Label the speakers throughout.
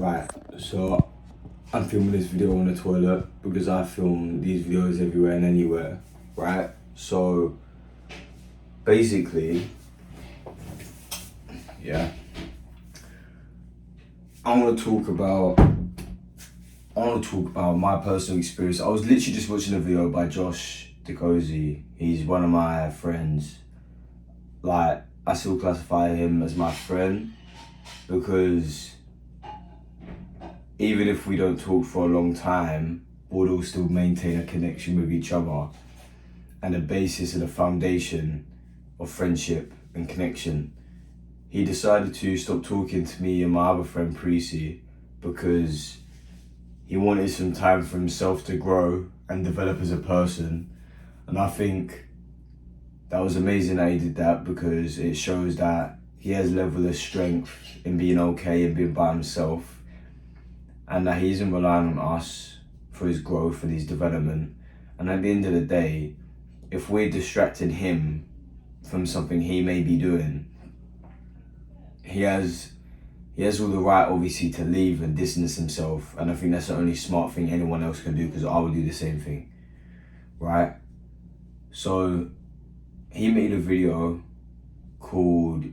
Speaker 1: Right, so I'm filming this video on the toilet because I film these videos everywhere and anywhere, right? So basically, yeah, I want to talk about my personal experience. I was literally just watching a video by Josh DeCozy. He's one of my friends. Like, I still classify him as my friend because even if we don't talk for a long time, we'll all still maintain a connection with each other. And the basis and the foundation of friendship and connection. He decided to stop talking to me and my other friend Precy because he wanted some time for himself to grow and develop as a person. And I think that was amazing that he did that because it shows that he has a level of strength in being okay and being by himself, and that he isn't relying on us for his growth and his development. And at the end of the day, if we're distracting him from something he may be doing, he has all the right, obviously, to leave and distance himself. And I think that's the only smart thing anyone else can do, because I would do the same thing, right? So he made a video called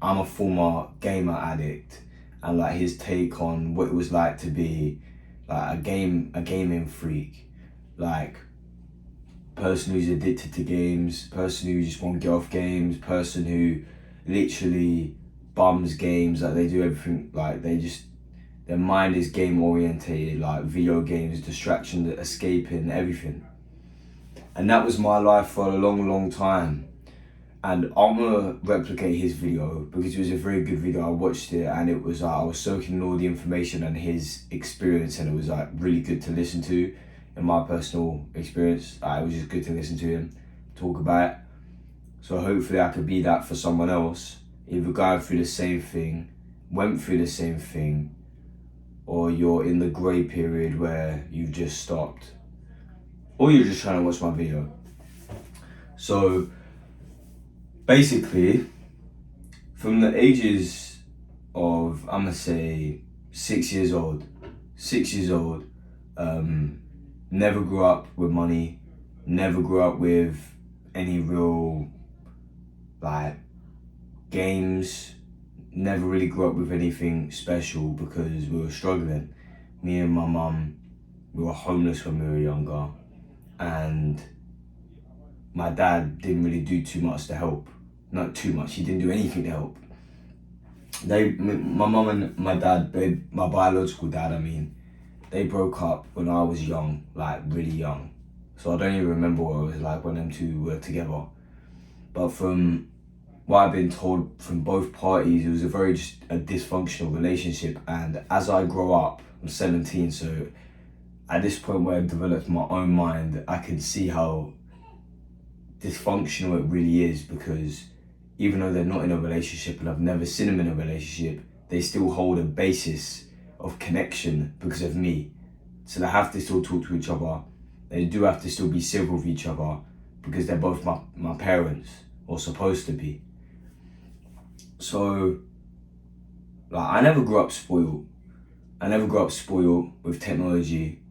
Speaker 1: I'm a former gamer addict, and like his take on what it was like to be like a gaming freak, like person who's addicted to games, person who just won't get off games, person who literally bums games, like they do everything, like their mind is game orientated, like video games, distraction, escaping, everything. And that was my life for a long time. And I'm gonna replicate his video because it was a very good video. I watched it and it was I was soaking in all the information and his experience, and it was like really good to listen to. In my personal experience, it was just good to listen to him talk about it. So hopefully I could be that for someone else, either going through the same thing, went through the same thing, or you're in the grey period where you've just stopped, or you're just trying to watch my video. So basically, from the ages of, I'm gonna say 6 years old, never grew up with money, never grew up with any real like games, never really grew up with anything special because we were struggling. Me and my mum, we were homeless when we were younger, and my dad didn't really do too much to help. Not too much, he didn't do anything to help. My mum and my dad, my biological dad, they broke up when I was young, like really young. So I don't even remember what it was like when them two were together. But from what I've been told from both parties, it was just a dysfunctional relationship. And as I grow up, I'm 17, so at this point where I've developed my own mind, I can see how dysfunctional it really is, because even though they're not in a relationship and I've never seen them in a relationship, they still hold a basis of connection because of me. So they have to still talk to each other. They do have to still be civil with each other because they're both my parents, or supposed to be. So like I never grew up spoiled. With technology.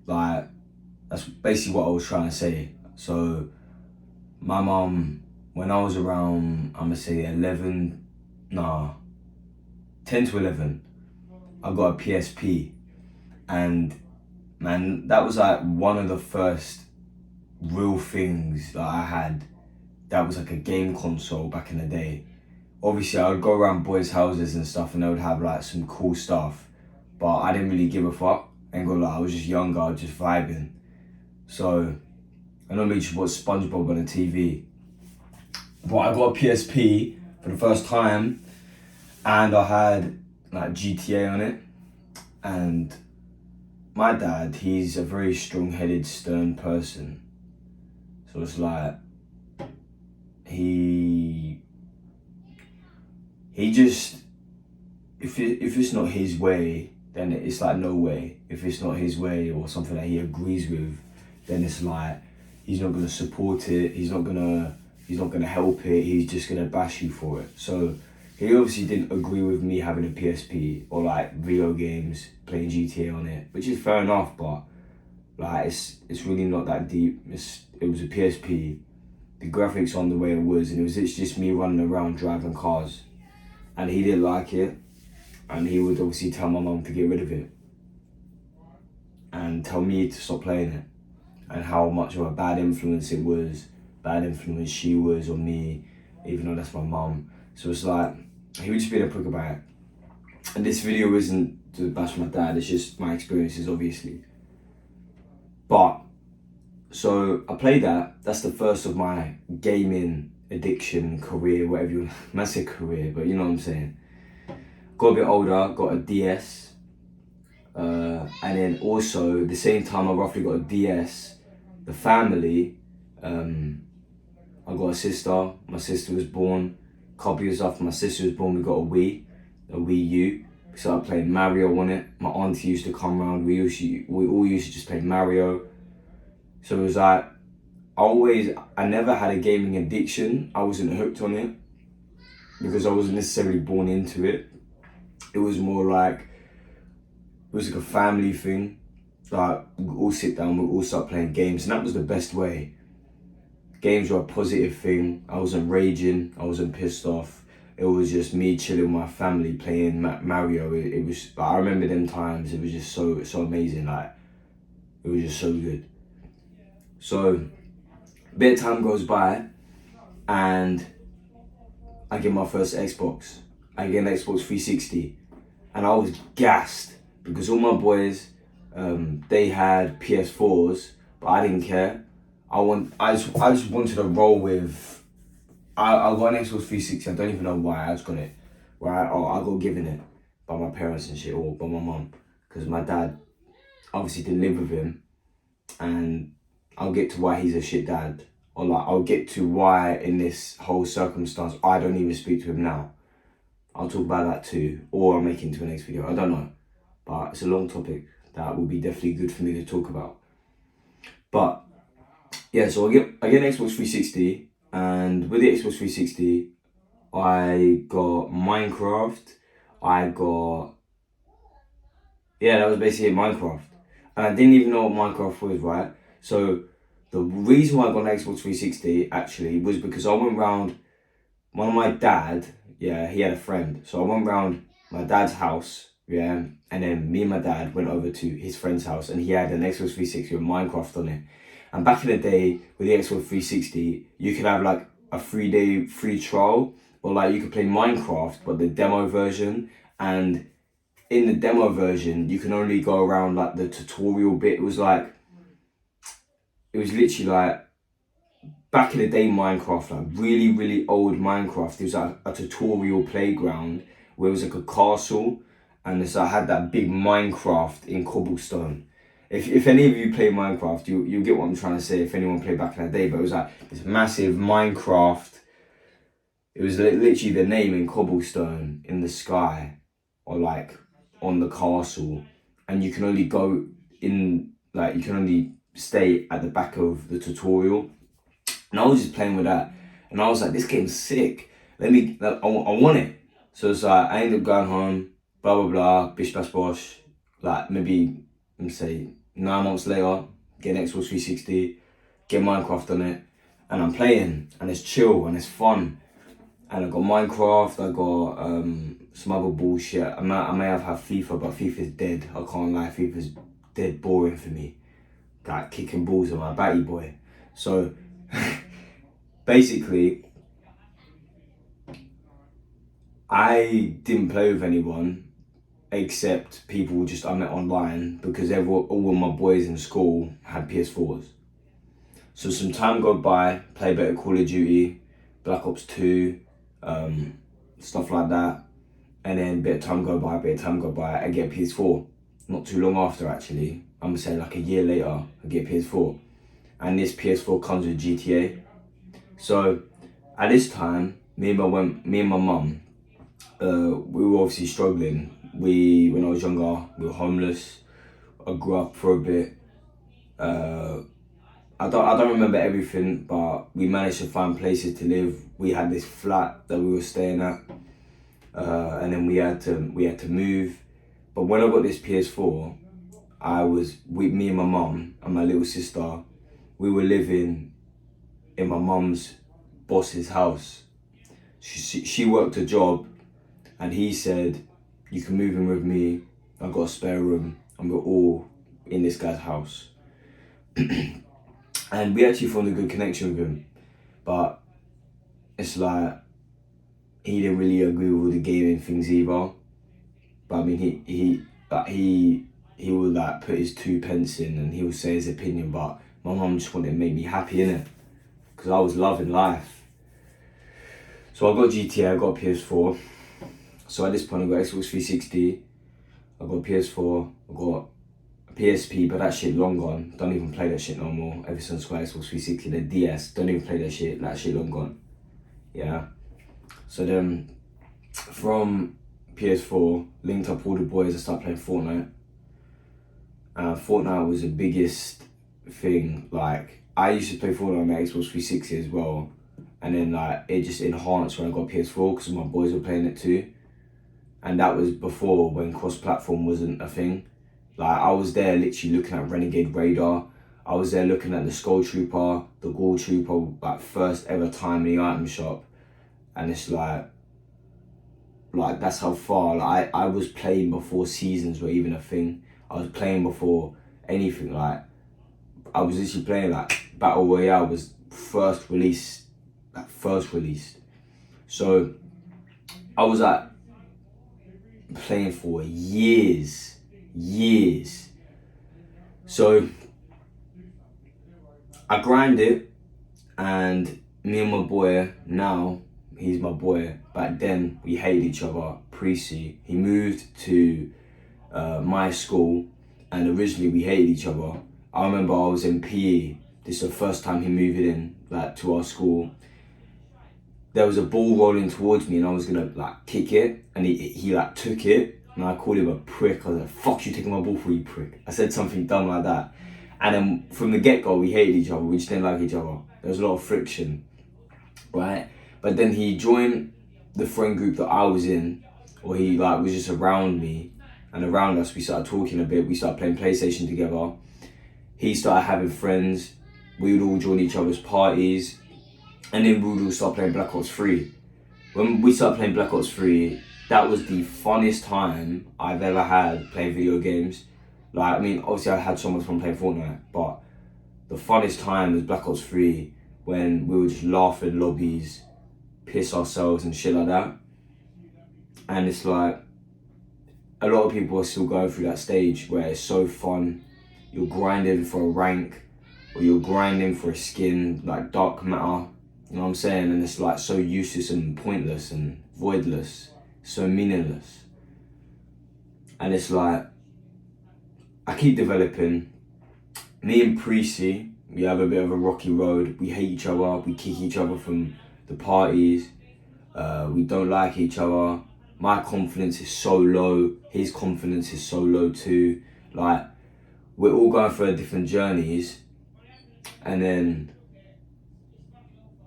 Speaker 1: Like, that's basically what I was trying to say. So my mum, when I was around, I'm gonna say 10 to 11, I got a PSP. And man, that was like one of the first real things that I had that was like a game console back in the day. Obviously I would go around boys' houses and stuff and they would have like some cool stuff, but I didn't really give a fuck. Ain't gonna lie, I was just younger, I was just vibing. So I normally just watch SpongeBob on the TV. But I got a PSP for the first time and I had like GTA on it. And my dad, he's a very strong-headed, stern person. So it's like, he just, if it's not his way, then it's like no way. If it's not his way or something that he agrees with, then it's like, he's not gonna support it, he's not gonna help it, he's just gonna bash you for it. So he obviously didn't agree with me having a PSP or like video games, playing GTA on it, which is fair enough, but like it's really not that deep. It was a PSP, the graphics on the way it was, and it's just me running around driving cars, and he didn't like it, and he would obviously tell my mum to get rid of it, and tell me to stop playing it, and how much of a bad influence it was, bad influence she was on me, even though that's my mum. So it's like, he would just be a prick about it. And this video isn't to bash my dad, it's just my experiences, obviously. But, so I played that. That's the first of my gaming addiction career, whatever you want. I say career, but you know what I'm saying. Got a bit older, got a DS. And then also, the same time I roughly got a DS, the family, I got a sister. My sister was born. A couple years after my sister was born, we got a Wii U. We started playing Mario on it. My auntie used to come around. We all used to just play Mario. So it was like, I never had a gaming addiction. I wasn't hooked on it because I wasn't necessarily born into it. It was more like, it was like a family thing. Like, we all sit down, we all start playing games, and that was the best way. Games were a positive thing. I wasn't raging, I wasn't pissed off. It was just me chilling with my family playing Mario. It was, like, I remember them times, it was just so amazing. Like, it was just so good. So, a bit of time goes by, and I get my first Xbox. I get an Xbox 360, and I was gassed because all my boys, they had PS4s, but I didn't care. I just wanted to roll with. I got an Xbox 360. I don't even know why I just got it. Right? Oh, I got given it by my parents and shit, or by my mum, because my dad obviously didn't live with him, and I'll get to why he's a shit dad, or like I'll get to why in this whole circumstance I don't even speak to him now. I'll talk about that too, or I'll make it into the next video. I don't know, but it's a long topic that will be definitely good for me to talk about. But yeah, so I get an Xbox 360, and with the Xbox 360, I got Minecraft. That was basically Minecraft, and I didn't even know what Minecraft was, right? So the reason why I got an Xbox 360 actually was because I went round one of my dad. Yeah, he had a friend, so I went round my dad's house. Yeah, and then me and my dad went over to his friend's house, and he had an Xbox 360 with Minecraft on it. And back in the day, with the Xbox 360, you could have like a 3-day free trial, or like you could play Minecraft, but the demo version. And in the demo version, you can only go around like the tutorial bit. It was literally like, back in the day Minecraft, like really, really old Minecraft, it was like a tutorial playground where it was like a castle, and so I had that big Minecraft in cobblestone. If any of you play Minecraft, you get what I'm trying to say, if anyone played back in the day, but it was like this massive Minecraft. It was literally the name in cobblestone in the sky, or like on the castle, and you can only go in, like you can only stay at the back of the tutorial. And I was just playing with that, and I was like, this game's sick. I want it. So it's like, I ended up going home, blah, blah, blah, bish, bash, bosh. Like maybe, let me say, 9 months later, get an Xbox 360, get Minecraft on it, and I'm playing, and it's chill, and it's fun. And I got Minecraft, I got some other bullshit. I may have had FIFA, but FIFA's dead. I can't lie, FIFA's dead boring for me. Like kicking balls on my batty boy. So, basically, I didn't play with anyone except people just I met online, because all of my boys in school had PS4s. So some time go by, play a bit of Call of Duty, Black Ops 2, stuff like that. And then a bit of time go by, I get a PS4. Not too long after, actually. I'm gonna say like a year later, I get a PS4. And this PS4 comes with GTA. So at this time, me and my mum, we were obviously struggling. When I was younger, we were homeless. I grew up for a bit. I don't remember everything, but we managed to find places to live. We had this flat that we were staying at, and then we had to move. But when I got this PS4, I was with me and my mum and my little sister. We were living in my mum's boss's house. She worked a job, and he said, "You can move in with me. I've got a spare room, and we're all in this guy's house." And we actually formed a good connection with him, but it's like he didn't really agree with all the gaming things either. But I mean, he would like put his 2 pence in, and he would say his opinion. But my mum just wanted to make me happy, innit? Because I was loving life. So I got GTA, I got PS4. So at this point I got Xbox 360, I got PS4, I got a PSP, but that shit long gone. Don't even play that shit no more. Ever since I got Xbox 360, the DS, don't even play that shit long gone. Yeah. So then from PS4, linked up all the boys and started playing Fortnite. Fortnite was the biggest thing. Like, I used to play Fortnite on my Xbox 360 as well, and then like it just enhanced when I got PS4 because my boys were playing it too. And that was before when cross-platform wasn't a thing. Like, I was there literally looking at Renegade Radar. I was there looking at the Skull Trooper, the Ghoul Trooper, like first ever time in the item shop. And it's like that's how far, like I was playing before seasons were even a thing. I was playing before anything. Like, I was literally playing like Battle Royale was first released. So I was like playing for years. So I grind it, and me and my boy now, he's my boy. Back then we hated each other. Pre-C, he moved to my school, and originally we hated each other. I remember I was in PE. This is the first time he moved in like to our school. There was a ball rolling towards me, and I was gonna like kick it, and he like took it, and I called him a prick. I was like, "Fuck you taking my ball for, you prick." I said something dumb like that. And then from the get-go, we hated each other. We just didn't like each other. There was a lot of friction, right? But then he joined the friend group that I was in, or he like was just around me, and around us. We started talking a bit. We started playing PlayStation together. He started having friends. We would all join each other's parties, and then we would all start playing Black Ops 3. When we started playing Black Ops 3, that was the funnest time I've ever had playing video games. Like, I mean, obviously I had so much fun playing Fortnite, but the funnest time was Black Ops 3, when we would just laugh in lobbies, piss ourselves and shit like that. And it's like, a lot of people are still going through that stage where it's so fun. You're grinding for a rank, or you're grinding for a skin, like dark matter, you know what I'm saying? And it's like so useless and pointless and voidless, so meaningless. And it's like, I keep developing. Me and Pre-C, we have a bit of a rocky road. We hate each other, we kick each other from the parties, we don't like each other. My confidence is so low, his confidence is so low too. Like, we're all going through different journeys. And then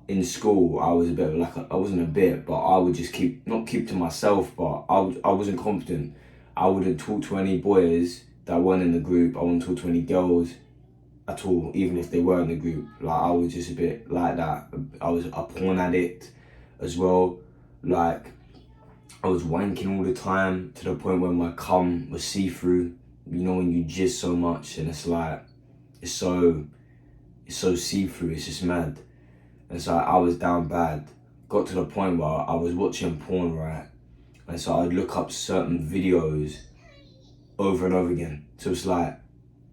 Speaker 1: in school, I was a bit of like, I wasn't a bit, but I would just not keep to myself, but I wasn't confident. I wouldn't talk to any boys that weren't in the group. I wouldn't talk to any girls at all, even if they were in the group. Like, I was just a bit like that. I was a porn addict as well. Like, I was wanking all the time to the point where my cum was see-through. You know, when you jizz so much and it's like, it's so see-through, it's just mad. And so I was down bad. Got to the point where I was watching porn, right? And so I'd look up certain videos over and over again. So it's like,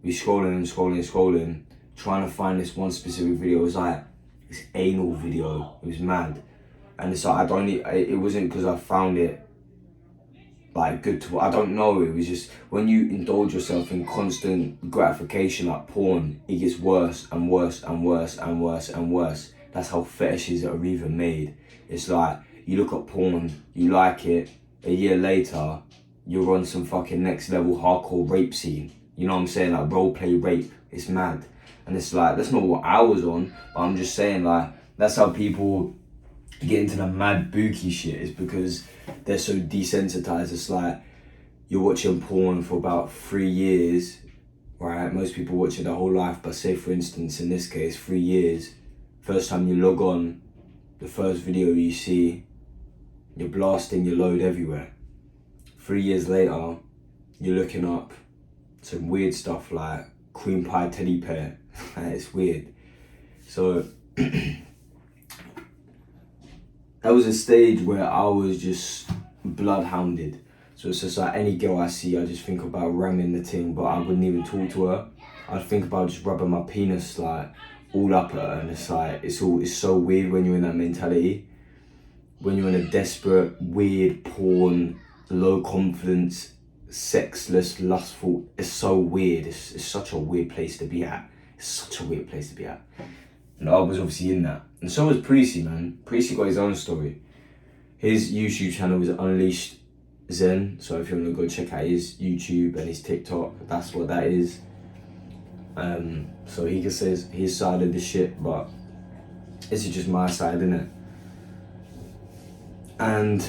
Speaker 1: we scrolling, trying to find this one specific video. It was like this anal video. It was mad. And it's like, it wasn't because I found it like good to, I don't know, it was just, when you indulge yourself in constant gratification like porn, it gets worse and worse and worse and worse and worse. That's how fetishes are even made. It's like, you look at porn, you like it, a year later, you're on some fucking next level hardcore rape scene. You know what I'm saying? Like roleplay rape. It's mad. And it's like, that's not what I was on, but I'm just saying, like, that's how people get into the mad bookie shit is because they're so desensitized. It's like you're watching porn for about 3 years, right? Most people watch it their whole life, but say for instance, in this case, 3 years, first time you log on, the first video you see, you're blasting your load everywhere. 3 years later, you're looking up some weird stuff like cream pie teddy bear. It's weird. So that was a stage where I was just bloodhounded. So it's just like any girl I see, I just think about ramming the thing, but I wouldn't even talk to her. I'd think about just rubbing my penis like all up at her, and it's like it's so weird when you're in that mentality. When you're in a desperate, weird, porn, low confidence, sexless, lustful, it's so weird. It's such a weird place to be at. It's such a weird place to be at. And I was obviously in that. And so was Precy, man. Precy got his own story. His YouTube channel is Unleashed Zen. So if you want to go check out his YouTube and his TikTok, that's what that is. So he can say his side of the shit, but this is just my side, innit? And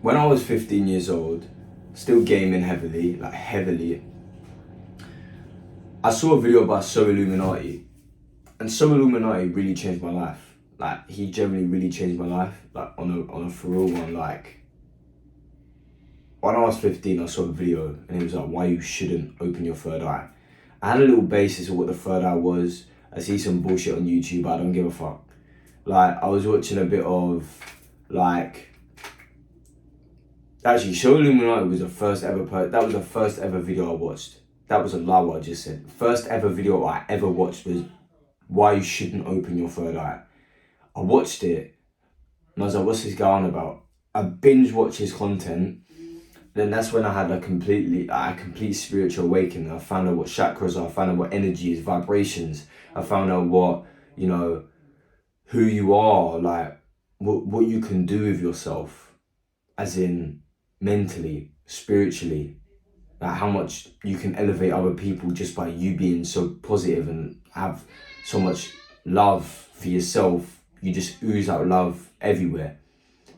Speaker 1: when I was 15 years old, still gaming heavily, I saw a video about So Illuminati, and So Illuminati really changed my life. Like, he generally really changed my life, like on a for real one. Like, when I was 15, I saw a video, and it was like, why you shouldn't open your third eye. I had a little basis of what the third eye was. I see some bullshit on YouTube, but I don't give a fuck. Like, I was watching a bit of, like, actually, Show Illuminati was the first ever, that was the first ever video I watched. That was a lie what I just said. First ever video I ever watched was why you shouldn't open your third eye. I watched it, and I was like, what's this guy on about? I binge watched his content. Then that's when I had a complete spiritual awakening. I found out what chakras are, I found out what energy is, vibrations. I found out what, you know, who you are, like what you can do with yourself, as in mentally, spiritually, like how much you can elevate other people just by you being so positive and have so much love for yourself. You just ooze out love everywhere,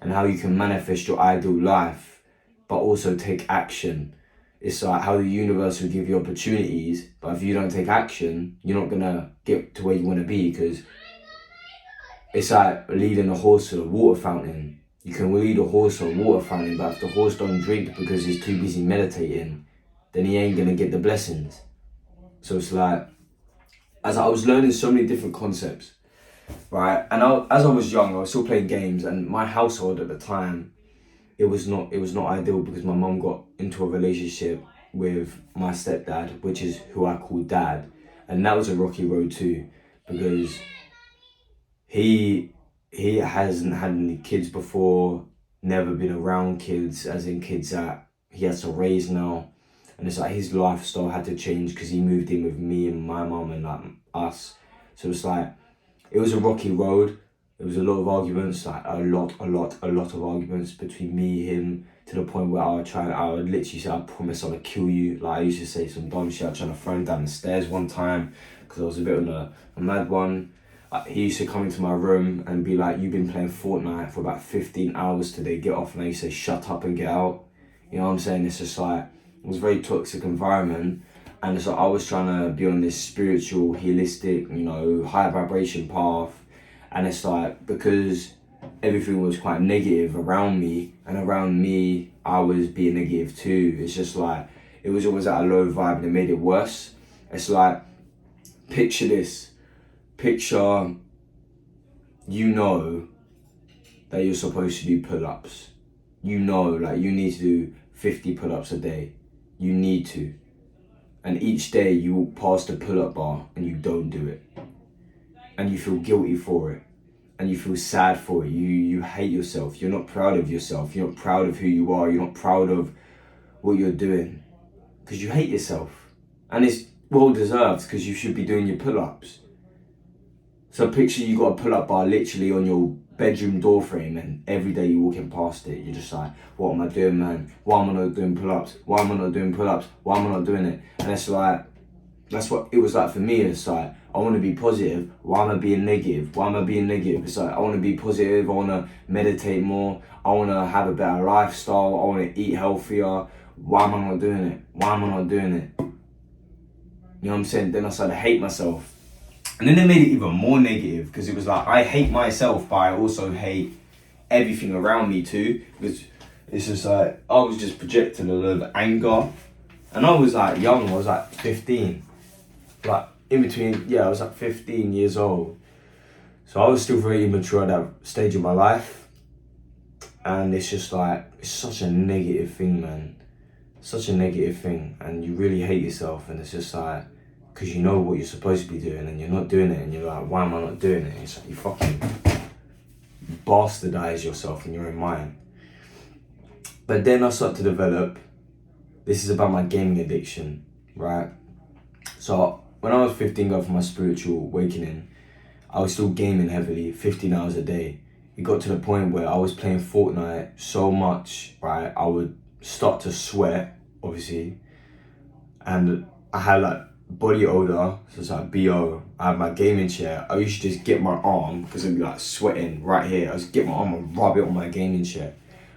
Speaker 1: and how you can manifest your ideal life, but also take action. It's like how the universe will give you opportunities, but if you don't take action, you're not gonna get to where you want to be, because it's like leading a horse to a water fountain. You can lead a horse to a water fountain, but if the horse don't drink because he's too busy meditating, then he ain't gonna get the blessings. So it's like, as I was learning so many different concepts, right? And as I was young, I was still playing games, and my household at the time, it was not ideal, because my mum got into a relationship with my stepdad, which is who I call dad. And that was a rocky road too, because he hasn't had any kids before, never been around kids, as in kids that he has to raise now. And it's like his lifestyle had to change because he moved in with me and my mum and like us. So it's like, it was a rocky road. There was a lot of arguments, like a lot of arguments between me, him, to the point where I would literally say, I promise I'm gonna kill you. Like, I used to say some dumb shit. I was trying to throw him down the stairs one time because I was a bit on a mad one. He used to come into my room and be like, you've been playing Fortnite for about 15 hours today, get off. And I used to say, shut up and get out. You know what I'm saying? It's just like, it was a very toxic environment. And so I was trying to be on this spiritual, holistic, you know, high vibration path. And it's like, because everything was quite negative around me, and around me, I was being negative too. It's just like, it was always at a low vibe, and it made it worse. It's like, picture this. Picture, you know that you're supposed to do pull-ups. You know, like, you need to do 50 pull-ups a day. You need to. And each day you walk past the pull-up bar and you don't do it. And you feel guilty for it. And you feel sad for it. You hate yourself. You're not proud of yourself. You're not proud of who you are. You're not proud of what you're doing. Because you hate yourself. And it's well deserved, because you should be doing your pull-ups. So picture you got a pull-up bar literally on your bedroom door frame, and every day you're walking past it, you're just like, what am I doing, man? Why am I not doing pull-ups? Why am I not doing pull-ups? Why am I not doing it? And it's like, That's what it was like for me. It's like, I want to be positive. Why am I being negative? Why am I being negative? It's like, I want to be positive. I want to meditate more. I want to have a better lifestyle. I want to eat healthier. Why am I not doing it? Why am I not doing it? You know what I'm saying? Then I started to hate myself. And then they made it even more negative, because it was like, I hate myself, but I also hate everything around me too. Because it's just like, I was just projecting a lot of anger. And I was like young, I was like 15. Like in between, I was like 15 years old. So I was still very immature at that stage of my life. And it's just like, it's such a negative thing, man. Such a negative thing. And you really hate yourself. And it's just like, because you know what you're supposed to be doing and you're not doing it. And you're like, why am I not doing it? It's like you fucking bastardize yourself in your own mind. But then I start to develop, this is about my gaming addiction, right? So when I was 15, going for my spiritual awakening, I was still gaming heavily, 15 hours a day. It got to the point where I was playing Fortnite so much, right? I would start to sweat, obviously. And I had like body odor, so it's like BO. I had my gaming chair. I used to just get my arm, because I'd be like sweating right here. I just get my arm and rub it on my gaming chair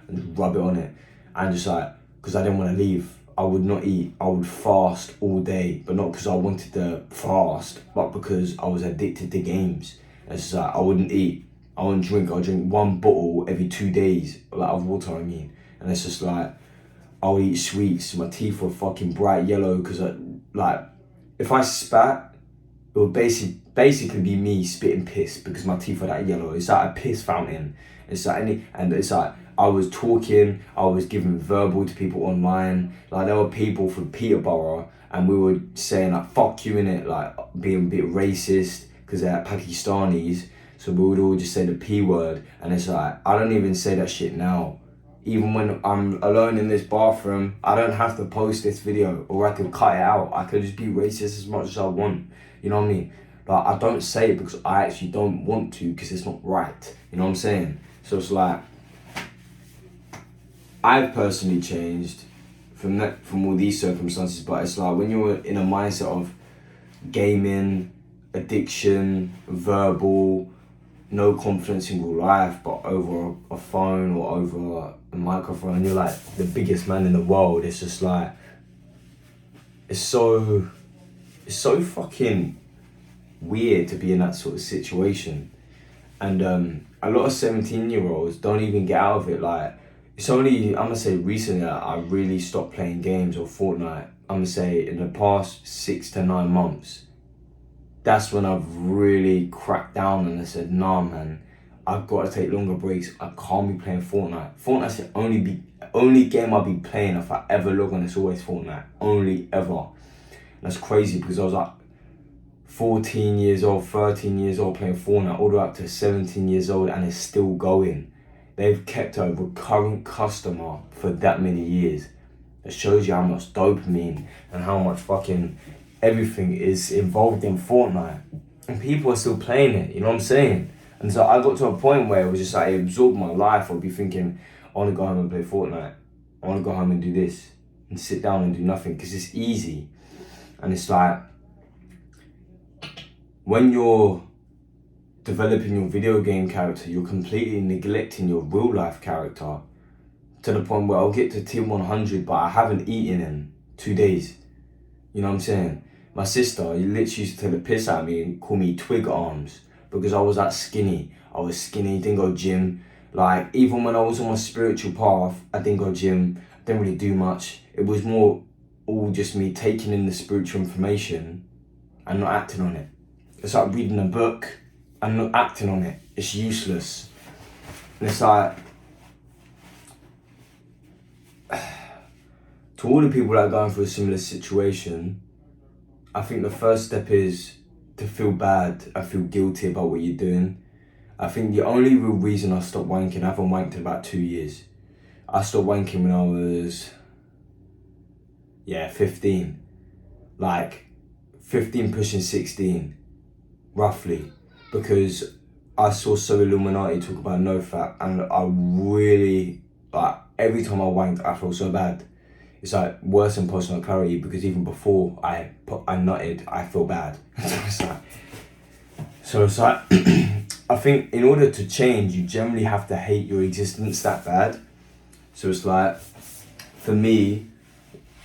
Speaker 1: and rub it on it. And just like, because I didn't want to leave. I would not eat. I would fast all day, but not because I wanted to fast, but because I was addicted to games. And it's like, I wouldn't eat. I wouldn't drink. I'll drink one bottle every 2 days, like of water, I mean. And it's just like, I would eat sweets. My teeth were fucking bright yellow, because if I spat, it would basically be me spitting piss, because my teeth are that yellow. It's like a piss fountain. It's like it's like, I was talking, I was giving verbal to people online. Like, there were people from Peterborough, and we were saying like, fuck you, innit, like being a bit racist, because they're Pakistanis. So we would all just say the P word. And it's like, I don't even say that shit now. Even when I'm alone in this bathroom, I don't have to post this video, or I could cut it out. I could just be racist as much as I want. You know what I mean? Like, I don't say it because I actually don't want to, because it's not right. You know what I'm saying? So it's like, I've personally changed from all these circumstances, but it's like, when you're in a mindset of gaming, addiction, verbal, no confidence in real life, but over a phone or over a microphone, you're like the biggest man in the world. It's just like, it's so fucking weird to be in that sort of situation. And a lot of 17-year-olds don't even get out of it. Like, it's only, I'm gonna say recently, that I really stopped playing games or Fortnite. I'm gonna say in the past 6 to 9 months. That's when I've really cracked down and I said, nah, man, I've got to take longer breaks. I can't be playing Fortnite. Fortnite's the only game I'll be playing if I ever log on. It's always Fortnite, only ever. And that's crazy, because I was like 14 years old, 13 years old playing Fortnite, all the way up to 17 years old, and it's still going. They've kept a recurrent customer for that many years. It shows you how much dopamine and how much fucking everything is involved in Fortnite. And people are still playing it, you know what I'm saying? And so I got to a point where it was just like, it absorbed my life. I'd be thinking, I want to go home and play Fortnite. I want to go home and do this. And sit down and do nothing, because it's easy. And it's like, when you're developing your video game character, you're completely neglecting your real life character, to the point where I'll get to Team 100, but I haven't eaten in 2 days. You know what I'm saying? My sister literally used to take the piss out of me and call me twig arms, because I was that skinny. I was skinny, didn't go gym. Like, even when I was on my spiritual path, I didn't go gym, didn't really do much. It was more all just me taking in the spiritual information and not acting on it. It's like reading a book and not acting on it. It's useless. And it's like, to all the people that are going through a similar situation, I think the first step is to feel bad and feel guilty about what you're doing. I think the only real reason I stopped wanking, I haven't wanked in about 2 years. I stopped wanking when I was, 15. Like, 15 pushing 16, roughly. Because I saw So Illuminati talk about no fat, and I really, like, every time I wanked, I felt so bad. it's like worse than personal clarity, because even before I nutted, I feel bad. So it's like I think in order to change, you generally have to hate your existence that bad. So it's like, for me,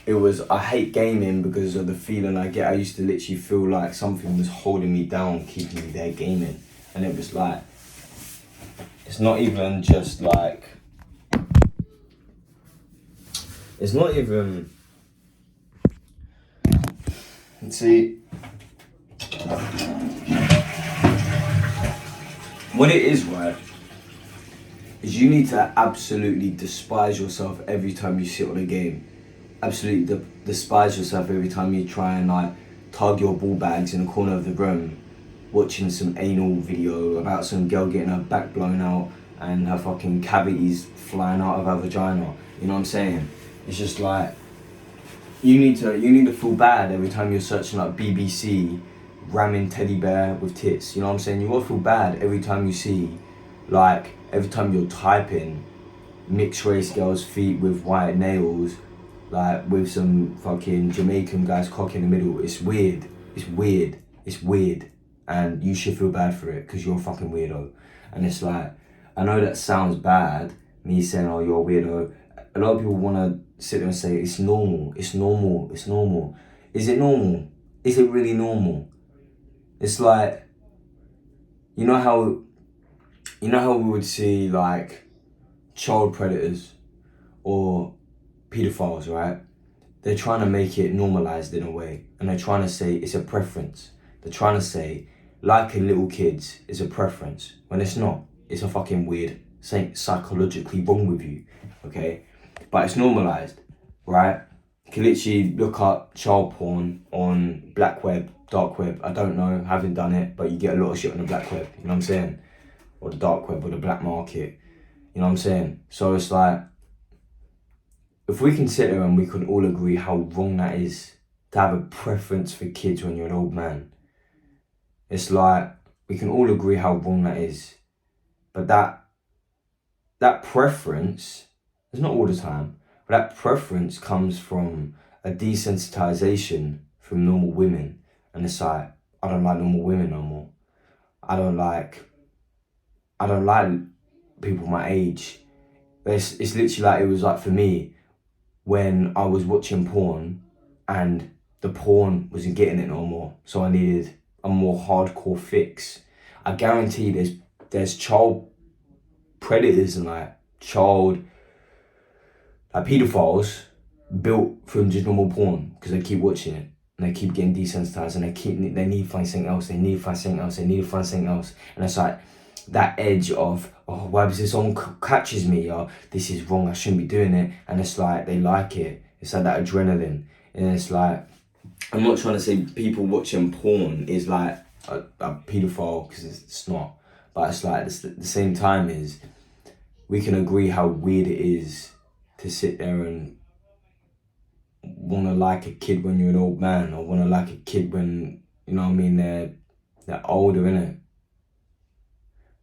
Speaker 1: it was, I hate gaming because of the feeling I get. I used to literally feel like something was holding me down, keeping me there gaming. And it was like, it's not even just like, it's not even, see, what it is, right, is you need to absolutely despise yourself every time you sit on a game. Absolutely despise yourself every time you try and like tug your ball bags in the corner of the room, watching some anal video about some girl getting her back blown out and her fucking cavities flying out of her vagina. You know what I'm saying? It's just like, you need to feel bad every time you're searching like BBC ramming teddy bear with tits. You know what I'm saying? You gotta feel bad every time you see, like, every time you're typing mixed race girls' feet with white nails, like with some fucking Jamaican guy's cock in the middle. It's weird. It's weird. It's weird. And you should feel bad for it because you're a fucking weirdo. And it's like, I know that sounds bad, me saying, oh, you're a weirdo. A lot of people want to sit there and say, it's normal, it's normal, it's normal. Is it normal? Is it really normal? It's like, you know how we would see like child predators or pedophiles, right? They're trying to make it normalized in a way, and they're trying to say it's a preference. They're trying to say liking little kids is a preference, when it's not. It's a fucking weird, something psychologically wrong with you, okay? But it's normalized, right? You can literally look up child porn on black web, dark web. I don't know, haven't done it, but you get a lot of shit on the black web, you know what I'm saying? Or the dark web, or the black market, you know what I'm saying? So it's like, if we can sit there and we can all agree how wrong that is, to have a preference for kids when you're an old man. It's like, we can all agree how wrong that is. But that preference, it's not all the time, but that preference comes from a desensitization from normal women. And it's like, I don't like normal women no more. I don't like people my age. It's literally like, it was like for me, when I was watching porn and the porn wasn't getting it no more, so I needed a more hardcore fix. I guarantee there's child predators and like pedophiles built from just normal porn, because they keep watching it and they keep getting desensitized, and they need to find something else, they need to find something else, they need to find something else. And it's like that edge of, oh, why does this song catches me, or this is wrong, I shouldn't be doing it. And it's like, they like it. It's like that adrenaline. And it's like, I'm not trying to say people watching porn is like a pedophile, because it's not. But it's like, at the same time is, we can agree how weird it is to sit there and want to like a kid when you're an old man, or want to like a kid when, you know what I mean, they're older, innit?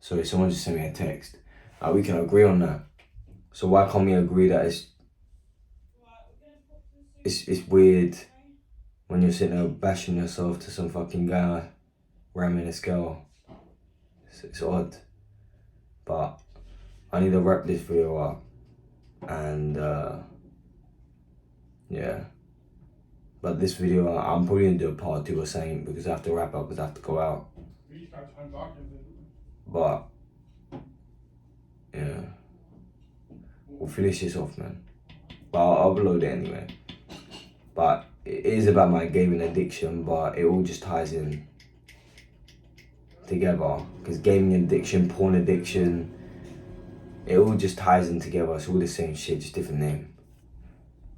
Speaker 1: Sorry, someone just sent me a text. We can agree on that. So why can't we agree that it's weird when you're sitting there bashing yourself to some fucking guy ramming a girl? It's odd. But I need to wrap this video up. And yeah. But this video, I'm probably gonna do a part 2 or something, because I have to wrap up, because I have to go out. But yeah, we'll finish this off, man. But I'll upload it anyway. But it is about my gaming addiction, but it all just ties in together, because gaming addiction, porn addiction, it all just ties in together. It's all the same shit, just different name.